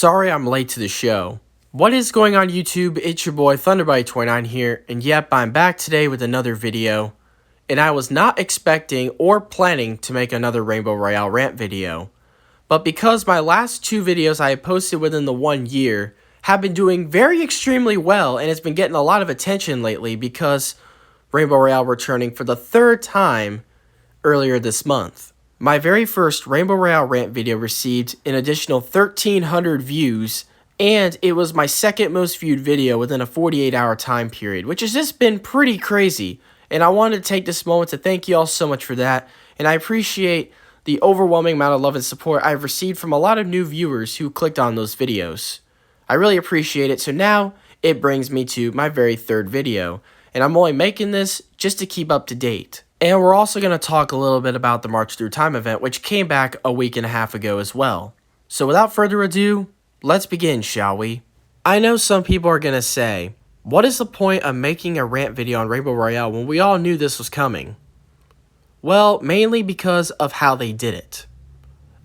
Sorry I'm late to the show. What is going on YouTube? It's your boy Thunderbite29 here, and yep, I'm back today with another video. And I was not expecting or planning to make another Rainbow Royale rant video. But because my last two videos I had posted within the 1 year have been doing very extremely well, and it's been getting a lot of attention lately because Rainbow Royale returning for the third time earlier this month. My very first Rainbow Royale rant video received an additional 1,300 views, and it was my second most viewed video within a 48-hour time period, which has just been pretty crazy. And I wanted to take this moment to thank you all so much for that, and I appreciate the overwhelming amount of love and support I've received from a lot of new viewers who clicked on those videos. I really appreciate it. So now it brings me to my very third video, and I'm only making this just to keep up to date. And we're also going to talk a little bit about the March Through Time event, which came back a week and a half ago as well. So without further ado, let's begin, shall we? I know some people are going to say, what is the point of making a rant video on Rainbow Royale when we all knew this was coming? Well, mainly because of how they did it.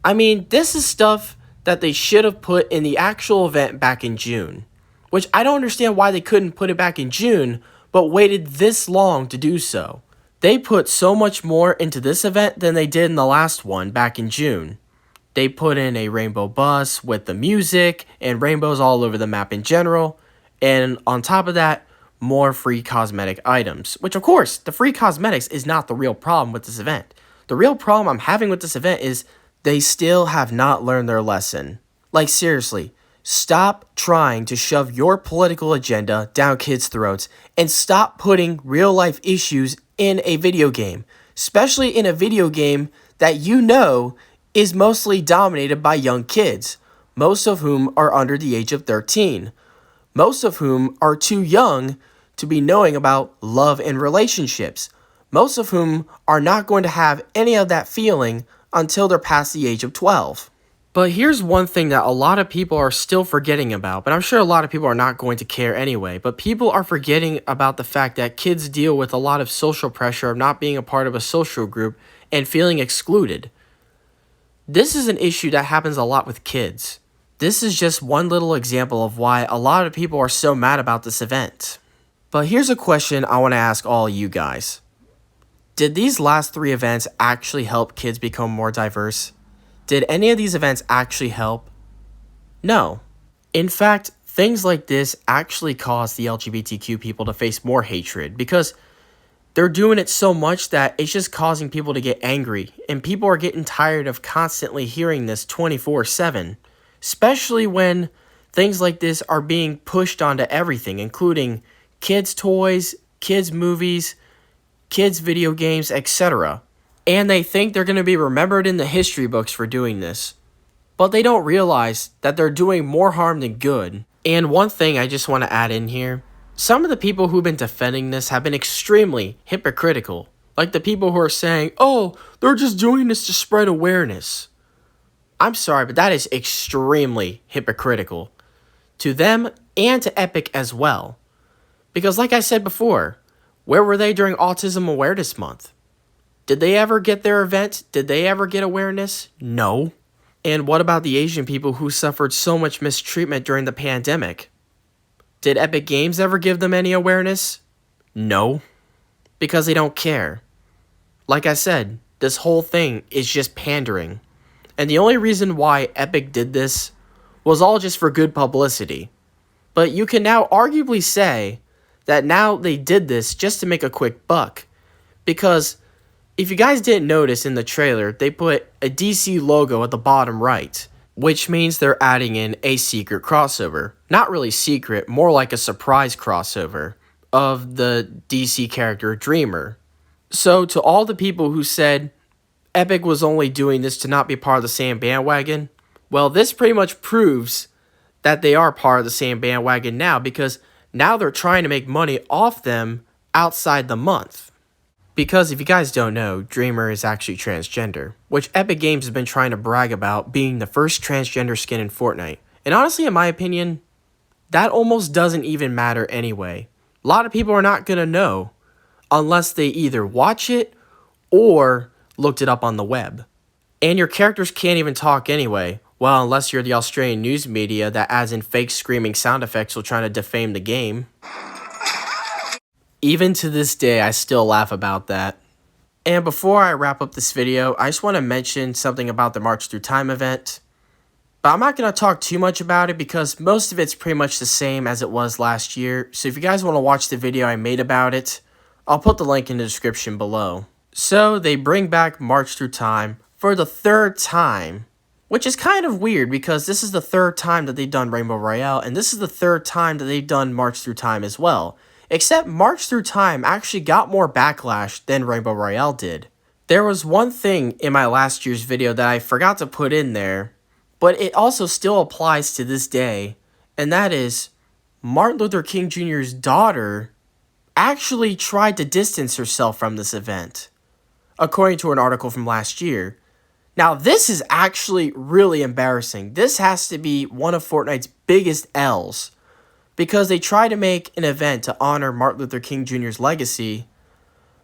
I mean, this is stuff that they should have put in the actual event back in June, which I don't understand why they couldn't put it back in June, but waited this long to do so. They put so much more into this event than they did in the last one back in June. They put in a rainbow bus with the music and rainbows all over the map in general, and on top of that, more free cosmetic items, which of course, the free cosmetics is not the real problem with this event. The real problem I'm having with this event is they still have not learned their lesson. Like seriously, stop trying to shove your political agenda down kids' throats and stop putting real life issues in a video game, especially in a video game that you know is mostly dominated by young kids, most of whom are under the age of 13, most of whom are too young to be knowing about love and relationships, most of whom are not going to have any of that feeling until they're past the age of 12. But here's one thing that a lot of people are still forgetting about, but I'm sure a lot of people are not going to care anyway, but people are forgetting about the fact that kids deal with a lot of social pressure of not being a part of a social group and feeling excluded. This is an issue that happens a lot with kids. This is just one little example of why a lot of people are so mad about this event. But here's a question I want to ask all you guys. Did these last three events actually help kids become more diverse? Did any of these events actually help? No. In fact, things like this actually cause the LGBTQ people to face more hatred because they're doing it so much that it's just causing people to get angry, and people are getting tired of constantly hearing this 24/7, especially when things like this are being pushed onto everything, including kids' toys, kids' movies, kids' video games, etc. And they think they're going to be remembered in the history books for doing this. But they don't realize that they're doing more harm than good. And one thing I just want to add in here, some of the people who've been defending this have been extremely hypocritical. Like the people who are saying, oh, they're just doing this to spread awareness. I'm sorry, but that is extremely hypocritical. To them and to Epic as well. Because like I said before, where were they during Autism Awareness Month? Did they ever get their event? Did they ever get awareness? No. And what about the Asian people who suffered so much mistreatment during the pandemic? Did Epic Games ever give them any awareness? No. Because they don't care. Like I said, this whole thing is just pandering. And the only reason why Epic did this was all just for good publicity. But you can now arguably say that now they did this just to make a quick buck. Because if you guys didn't notice in the trailer, they put a DC logo at the bottom right, which means they're adding in a secret crossover. Not really secret, more like a surprise crossover of the DC character Dreamer. So to all the people who said Epic was only doing this to not be part of the same bandwagon, well, this pretty much proves that they are part of the same bandwagon now, because now they're trying to make money off them outside the month. Because if you guys don't know, Dreamer is actually transgender, which Epic Games has been trying to brag about being the first transgender skin in Fortnite. And honestly, in my opinion, that almost doesn't even matter anyway. A lot of people are not going to know unless they either watch it or looked it up on the web. And your characters can't even talk anyway. Well, unless you're the Australian news media that adds in fake screaming sound effects while trying to defame the game. Even to this day, I still laugh about that. And before I wrap up this video, I just want to mention something about the March Through Time event. But I'm not going to talk too much about it because most of it's pretty much the same as it was last year. So if you guys want to watch the video I made about it, I'll put the link in the description below. So they bring back March Through Time for the third time, which is kind of weird because this is the third time that they've done Rainbow Royale, and this is the third time that they've done March Through Time as well. Except March Through Time actually got more backlash than Rainbow Royale did. There was one thing in my last year's video that I forgot to put in there, but it also still applies to this day, and that is Martin Luther King Jr.'s daughter actually tried to distance herself from this event, according to an article from last year. Now, this is actually really embarrassing. This has to be one of Fortnite's biggest L's, because they try to make an event to honor Martin Luther King Jr.'s legacy,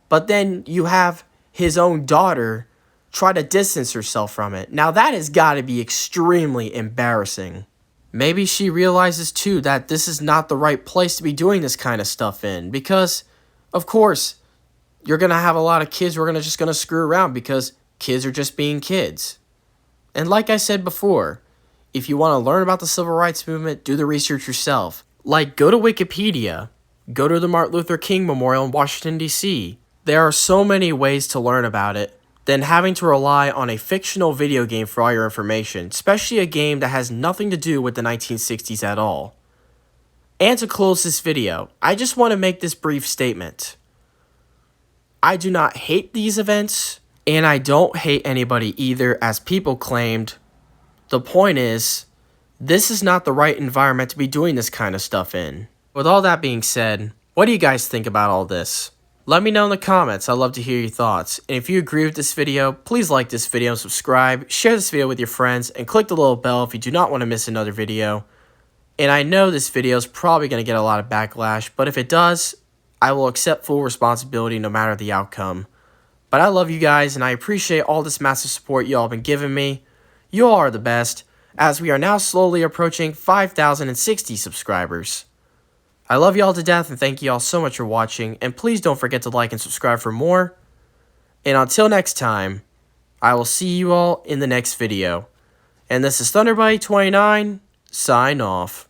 but then you have his own daughter try to distance herself from it. Now that has got to be extremely embarrassing. Maybe she realizes too that this is not the right place to be doing this kind of stuff in, because of course you're going to have a lot of kids who are just going to screw around because kids are just being kids. And like I said before, if you want to learn about the civil rights movement, do the research yourself. Like, go to Wikipedia, go to the Martin Luther King Memorial in Washington, D.C. There are so many ways to learn about it than having to rely on a fictional video game for all your information, especially a game that has nothing to do with the 1960s at all. And to close this video, I just want to make this brief statement. I do not hate these events, and I don't hate anybody either, as people claimed. The point is, this is not the right environment to be doing this kind of stuff in. With all that being said, what do you guys think about all this? Let me know in the comments. I'd love to hear your thoughts. And if you agree with this video, please like this video and subscribe. Share this video with your friends and click the little bell if you do not want to miss another video. And I know this video is probably going to get a lot of backlash, but if it does, I will accept full responsibility no matter the outcome. But I love you guys and I appreciate all this massive support you all have been giving me. You all are the best, as we are now slowly approaching 5,060 subscribers. I love y'all to death and thank you all so much for watching, and please don't forget to like and subscribe for more. And until next time, I will see you all in the next video. And this is Thunderbite29, sign off.